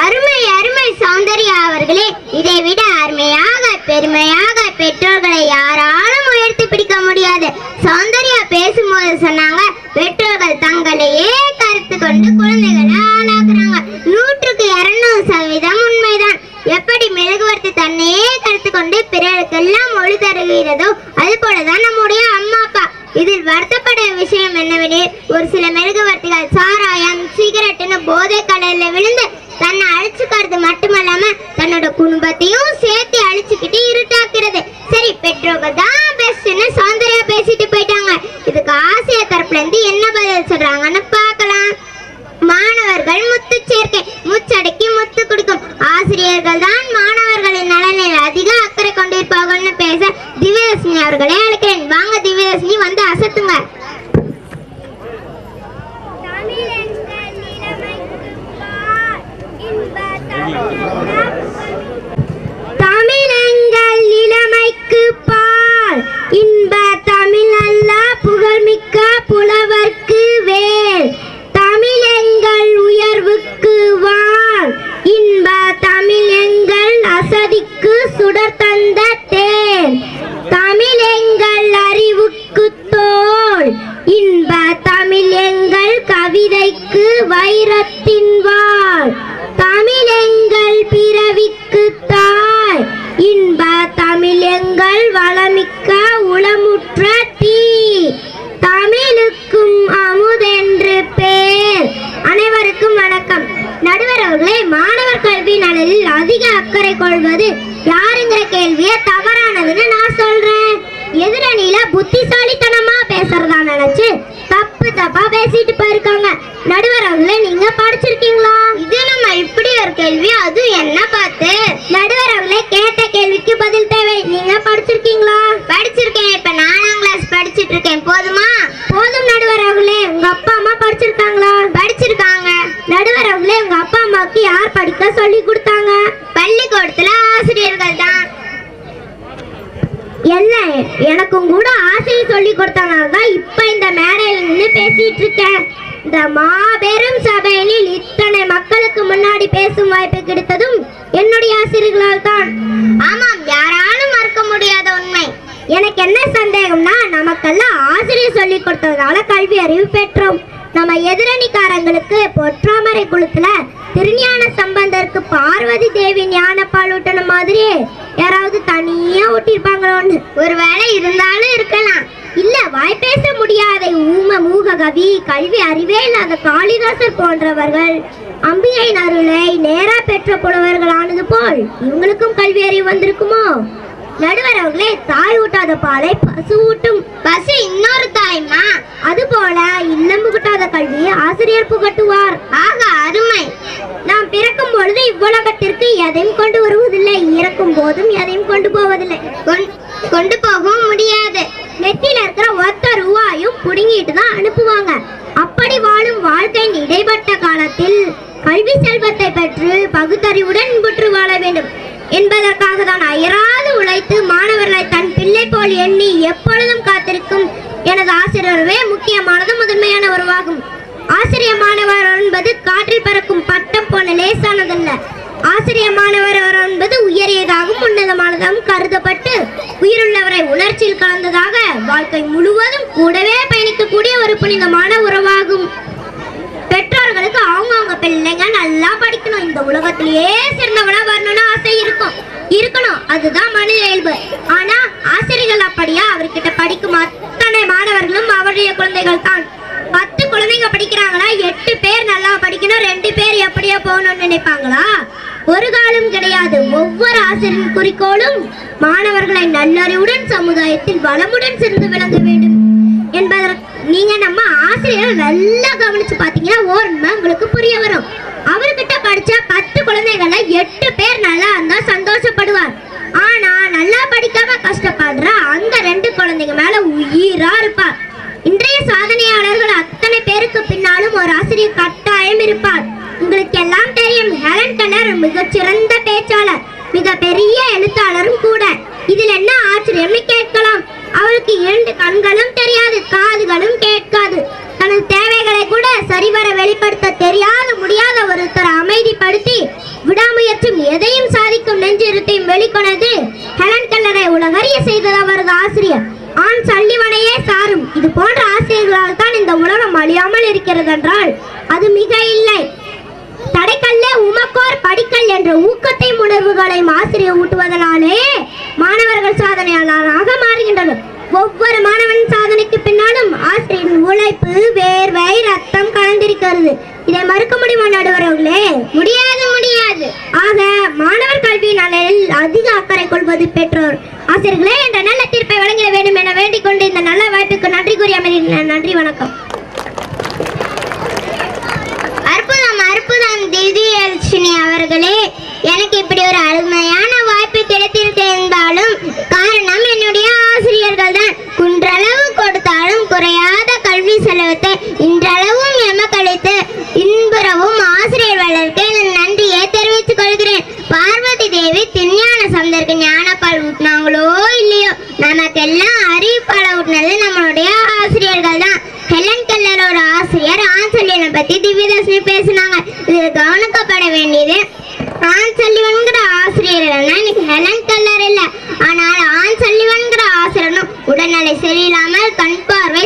அருமை அருமை சௌந்தர்யா அவர்களே, இதைவிட அருமையாக பெருமையாக பெற்றோர்களை யாராலும் உயர்த்தி பிடிக்க முடியாது. சௌந்தர்யா பேசும்போது சொன்னாங்க, பெற்றோர்கள் தங்களையே கருத்து கொண்டு குழந்தைகளை ஆளாக்குறாங்க. 100% உண்மைதான். எப்படி மெழுகுவர்த்தி தன்னையே கருத்து கொண்டு பிறருக்கெல்லாம் ஒளி தருகிறதோ அது போலதான் நம்முடைய அம்மா அப்பா. இதில் வருத்தப்பட விஷயம் என்னவெனில், ஒரு சில மெழுகுவர்த்திகள் சாராயம் சிகரெட்டுன்னு போதை கடையில விழுந்து தன்னை அழிச்சுக்கிறது மட்டுமல்லாம தன்னோட குடும்பத்தையும் சேர்த்து அழிச்சுக்கிட்டு இருட்டாக்குறது. சரி, பெற்றோர்கள் தான் பெஸ்ட்னு சௌந்தர்யா பேசிட்டு போயிட்டாங்க. இதுக்கு ஆசிரியர் தரப்புல இருந்து என்ன பதில் சொல்றாங்கன்னு பார்க்கலாம். மாணவர்கள் முத்து சேர்க்கை, முச்சடைக்கு முத்து கொடுக்கும் ஆசிரியர்கள் தான் மாணவர்களின் நலனில் அதிக அக்கறை கொண்டிருப்பார்கள்னு பேச திவ்யதர்ஷினி அவர்களை அழைக்கிறேன். வாங்க திவ்யதர்ஷினி, வந்து அசத்துங்க. தமிழெங்கள் இளமைக்கு பால், இன்ப தமிழ் அல்ல புகழ்மிக்க புலவர்க்கு வேல். தமிழெங்கள் உயர்வுக்கு வான், இன்ப தமிழ் எங்கள் அசதிக்கு சுடர் தந்த தேன். தமிழெங்கள் அறிவுக்கு தோல், இன்ப தமிழ் எங்கள் கவிதைக்கு வைரத்தின் வாள். தமிழெங்கள் பிறவிக்கு தாய், இன்ப தமிழ் எங்கள் வளமிக்க உளமுற்ற தீ. தமிழுக்கும் அமுதென்று பேர். அனைவருக்கும் வணக்கம். நடுவர் அவர்களே, மாணவர் கல்வி நலனில் அதிக அக்கறை கொள்வது யாருங்கிற கேள்வியை தவறானதுன்னு நான் சொல்றேன். எதிரணியில புத்திசாலித்தனமா பேசுறதா நினைச்சு தப்பு தப்பா பேசிட்டு போயிருக்காங்க. நடுவர் அவர்களே, நீங்க படிச்சிருக்கீங்களா? இது நம்ம இப்படி ஒரு கேள்வி, அது என்ன பார்த்து? நடுவர் அவர்களே, கேட்ட கேள்விக்கு பதில் தேவை. நீங்க படிச்சிருக்கீங்களா? படிச்சிருக்கேன். இப்ப 4ஆம் கிளாஸ் படிச்சிட்டு இருக்கேன். போதுமா? போதும். நடுவர் அவர்களே, உங்க அப்பா அம்மா படிச்சிருக்காங்களா? படிச்சிருக்காங்க. நடுவர் அவர்களே, உங்க அப்பா அம்மாவுக்கு யார் படிக்க சொல்லி கொடுத்தாங்க? பள்ளிக்கூடத்துல ஆசிரியர்கள் தான். என்ன, எனக்கும் கூட ஆசிரியர் சொல்லி கொடுத்தனால்தான் இப்ப இந்த மேடையில் நின்று பேசிட்டு இருக்கேன். இந்த மாபெரும் சபையில் இத்தனை மக்களுக்கு முன்னாடி பேசும் வாய்ப்பு கிடைத்ததும் என்னுடைய ஆசிரியர்களால் தான். ஆமாம், யாராலும் மறுக்க முடியாத உண்மை. எனக்கு என்ன சந்தேகம்னா, நமக்கெல்லாம் ஆசிரியர் சொல்லி கொடுத்ததுனால கல்வி அறிவு பெற்றோம். நம்ம எதிரணிக்காரங்களுக்கு பொற்றாமரை குளத்துல திருஞான சம்பந்தருக்கு பார்வதி தேவி ஞான பால் ஊட்டின மாதிரியே யாராவது தனியா ஊட்டிருப்பாங்களோன்னு. ஒருவேளை இருந்தாலும் இருக்கலாம். இல்ல, வாய் பேச முடியாத ஊம மூக கவி, கல்வி அறிவே இல்லாத காளிதாசர் போன்றவர்கள் அம்பிகையின் அருளை நேரா பெற்ற புலவர்கள் ஆனது போல் இவங்களுக்கும் கல்வி அறிவு வந்திருக்குமோ? நடுவர் அவர்களே, தாய் ஊட்டாத பாலை பசு ஊட்டும். பசு இன்னொரு தாய்மா. அது போல இல்லம் புகட்டாத கல்வியை ஆசிரியர் புகட்டுவார். ஆக அருமை. நாம் பிறக்கும் பொழுது இவ்வுலகத்திற்கு எதையும் கொண்டு வருவதில்லை, இறக்கும் போதும் எதையும் கொண்டு போவதில்லை. கொண்டு போகவும் முடியாது. நெத்தில இருக்கிற ஒத்த ரூபாயும் புடுங்கிட்டு தான் அனுப்புவாங்க. அப்படி வாழும் வாழ்க்கையின் இடைப்பட்ட காலத்தில் கல்வி செல்வத்தை பெற்று பகுத்தறிவுடன் இன்புற்று வாழ வேண்டும் என்பதற்காக தான் அயராது உழைத்து மாணவர்களை தன் பிள்ளை போல் எண்ணி எப்பொழுதும் காத்திருக்கும் எனது ஆசிரியரே முக்கியமானது முதன்மையான உருவாகும். ஆசிரியர் மாணவர் என்பது காற்றில் பறக்கும் பட்டம் போல லேசானதல்ல. ஆசிரியர் மாணவர் என்பது உயரியதாகவும் உன்னதமானதாகவும் கருதப்பட்டு உயிருள்ளவரை உணர்ச்சியில் கலந்ததாக வாழ்க்கை முழுவதும் கூடவே பயணிக்கக்கூடிய ஒரு புனிதமான உறவாகும். பெற்றோர்களுக்கு அவங்கவுங்க பிள்ளைங்க நல்லா படிக்கணும், இந்த உலகத்திலேயே சிறந்தவனா வரணும்னு ஆசை இருக்கணும். அதுதான் மனித இயல்பு. ஆனா ஆசிரியர்கள் அப்படியா? அவர்கிட்ட படிக்கும் அத்தனை மாணவர்களும் அவருடைய குழந்தைகள் தான். 10 குழந்தைங்க படிக்கிறாங்களா, 8 பேர் நல்லா படிக்கணும், 2 பேர் எப்படியா போகணும்னு நினைப்பாங்களா? ஒரு காலம் கிடையாது. ஒவ்வொரு ஆசிரியரின் குறிக்கோளும் மாணவர்களை நல்லறிவுடன் சமுதாயத்தில் வளமுடன் சிறந்து விளங்க வேண்டும் என்பதற்கு நீங்க நம்ம ஆசிரியரை நல்லா கவனிச்சு பாத்தீங்கன்னா ஓர்மை உங்களுக்கு புரிய வரும். அவர்கிட்ட படிச்ச 10 குழந்தைகளை 8 பேர் நல்லா இருந்தா சந்தோஷப்படுவார். ஆனா நல்லா படிக்காம கஷ்டப்படுற அந்த 2 குழந்தைங்க மேல உயிரா இருப்பார். இன்றைய சாதனையாளர்கள் அத்தனை பேருக்கு பின்னாலும் ஒரு ஆசிரியர் கட்டாயம் இருப்பார். உங்களுக்கு எல்லாம் தெரியும், ஹெலன் கெல்லர் மிகச்சிறந்த பேச்சாளர், மிக பெரிய எழுத்தாளரும் கூட. இதில் என்ன ஆச்சரியம்னு கேட்கலாம். அவருக்கு 2 கண்களும் தெரியாது, காதுகளும் கேட்காது. தனது தேவைகளை கூட சரிவர வெளிப்படுத்த தெரியாத முடியாத ஒருத்தர் அமைதி வெளிப்படுத்தி விடாமுயற்சியும் எதையும் சாதிக்கும் நெஞ்சிருத்தையும் வெளிக்கொணர்ந்து ஹெலன் கெல்லரை உலகறிய செய்தது அவரது ஆசிரியர் ஆன் சல்லிவனையே சாரும். இது போன்ற ஆசிரியர்களால் தான் இந்த உலகம் அழியாமல் இருக்கிறது என்றால் அது மிக இல்லை. தடைக்கல்லே உமக்கோர் படிக்கல் என்ற ஊக்கத்தை உணர்வுகளை ஆசிரியர் ஊட்டுவதனாலே மாணவர்கள் சாதனையாளராக மாறுகின்றனர். ஒவ்வொரு மாணவன் சாதனைக்கு பின்னாலும் ஆசிரியரின் உழைப்பு, வேர்வை, ரத்தம் கலந்திருக்கிறது. இதை மறுக்க முடியுமா நடுவர்களே? முடியாது முடியாது. ஆக மாணவர் கல்வி நலனில் அதிக அக்கறை கொள்வது பெற்றோர் ஆசிரியர்களே என்ற நல்ல தீர்ப்பை வழங்கிட வேண்டும் என வேண்டிக் கொண்டு இந்த நல்ல வாய்ப்புக்கு நன்றி கூறி அமைகிறேன். நன்றி, வணக்கம். அற்புதம் அற்புதம் திவ்யதர்ஷினி அவர்களே. எனக்கு இப்படி ஒரு அருமையான வாய்ப்பு கிடைத்திருக்கு என்பதாலும் காரணம் என்னுடைய ஆசிரியர்கள் தான். குன்றளவு கொடுத்தாலும் குறையாத கல்வி செலவத்தை இன்றளவும் எமக்களித்து இன்புறவும் ஆசிரியர் வளர்க்க நன்றியை தெரிவித்துக் கொள்கிறேன். பார்வதி தேவி திருஞான சம்பந்தருக்கு ஞானப்பால் ஊட்டினாங்களோ இல்லையோ, நமக்கெல்லாம் அறிவிப்பால் ஊட்டினது நம்மளுடைய ஆசிரியர்கள் தான். ஹெலன் கெல்லரோட ஆசிரியர் ஆன் சல்லிவனை பத்தி திவ்யதர்ஷினி பேசினாங்க. இது கவனிக்கப்பட வேண்டியது, ஆன் சல்லிவன்கிற ஆசிரியர் இல்லைன்னா இன்னைக்கு ஹெலன் கெல்லர் இல்லை. ஆனால் ஆன் சல்லிவன்கிற ஆசிரியரும் உடல்நிலை சரியில்லாமல் கண் பார்வை